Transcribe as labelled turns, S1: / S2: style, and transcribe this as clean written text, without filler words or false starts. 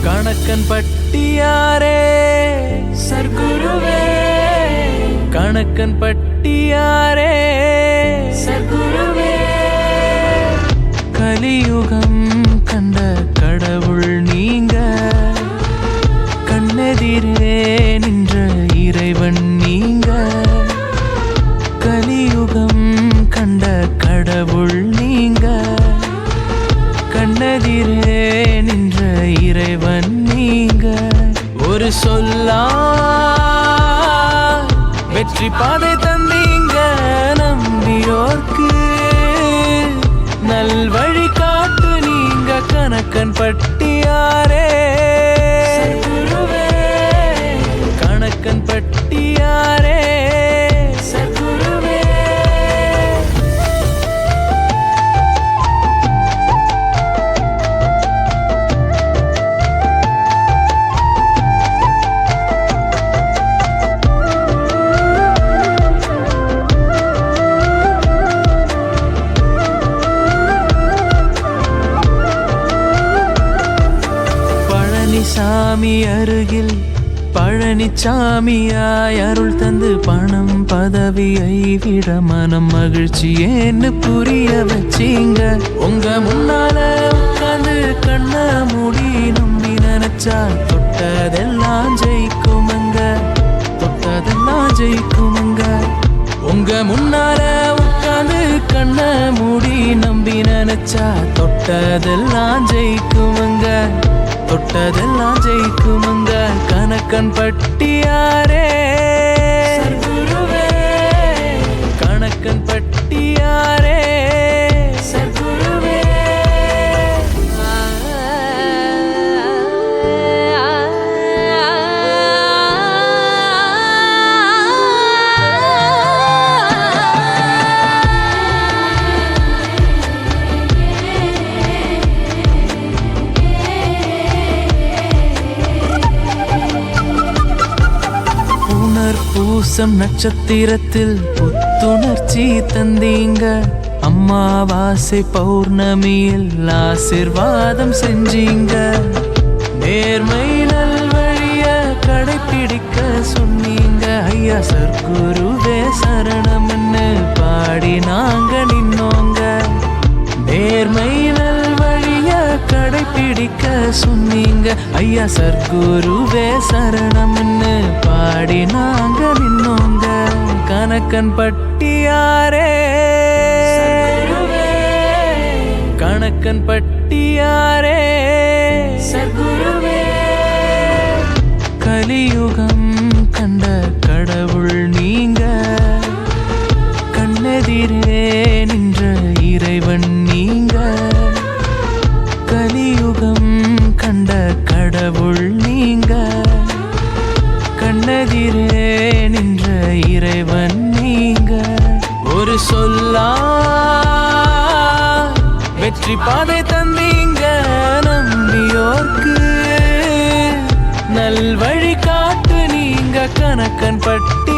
S1: கணக்கன் பட்டியாரே சர்க்குருவே, கணக்கன் பட்டியாரே சர்க்குருவே. கலியுகம் கண்ட கடவுள் நீங்க, கண்ணெதிரே நின்ற இறைவன் நீங்க. கலியுகம் கண்ட கடவுள் நீங்க, கண்ணெதிரே நின்ற இறைவன் நீங்க. ஒரு சொல்லா வெற்றி பாதை தந்தீங்க, நம்பியோர்க்கு நல்வழி காட்டு நீங்க. கணக்கன் பட்டியாரே சர்க்குருவே, கணக்கன் பட்டியாரே சர்க்குருவே. சாமி அருகில் பழனிசாமியாய் அருள் தந்து பணம் பதவியை விட மனம் மகிழ்ச்சி ஏன்னு புரிய வச்சீங்க. உங்க முன்னால உட்காந்து கண்ண மூடி நம்பி நினைச்சா தொட்டதெல்லாம் ஜெயிக்குமங்க, தொட்டதெல்லாம் ஜெயிக்குமங்க. உங்க முன்னால உட்காந்து கண்ண மூடி நம்பி நினைச்சா தொட்டதெல்லாம் ஜெயிக்குமங்க, தொட்டதெல்லாம் ஜெயிக்குமங்க. கணக்கன் பட்டியாரே சர்க்குருவே, கணக்கன் பட்டியாரே சர்க்குருவே. பூசம் நட்சத்திரத்தில் புத்துணர்ச்சி தந்தீங்க, அம்மாவாசை பௌர்ணமியில் ஆசிர்வாதம் செஞ்சீங்க. நேர்மை நல்வழிய கடைப்பிடிக்க சொன்னீங்க, ஐயா சர்க்குருவே சரணம்னு பாடி நாங்க நின்னோங்க. நேர்மை நல்வழிய கடைப்பிடிக்க சொன்னீங்க, ஐயா சர்க்குருவே சரணம்னு பாடி நாங்க நின்னோங்க. கணக்கன் பட்டியாரே சர்க்குருவே, கணக்கன் பட்டியாரே சர்க்குருவே. கலியுகம் கண்ட கடவுள் நீங்க, கண்ணெதிரே நின்ற இறைவன் நீங்க. கலியுகம் கண்ட கடவுள் நீங்க, கண்ணெதிரே நின்ற இறைவன் நீங்க. ஒரு சொல்லா வெற்றி பாதை தந்தீங்க, நம்பியோர்க்கு நல்வழி காட்டு நீங்க. கணக்கன் பட்டி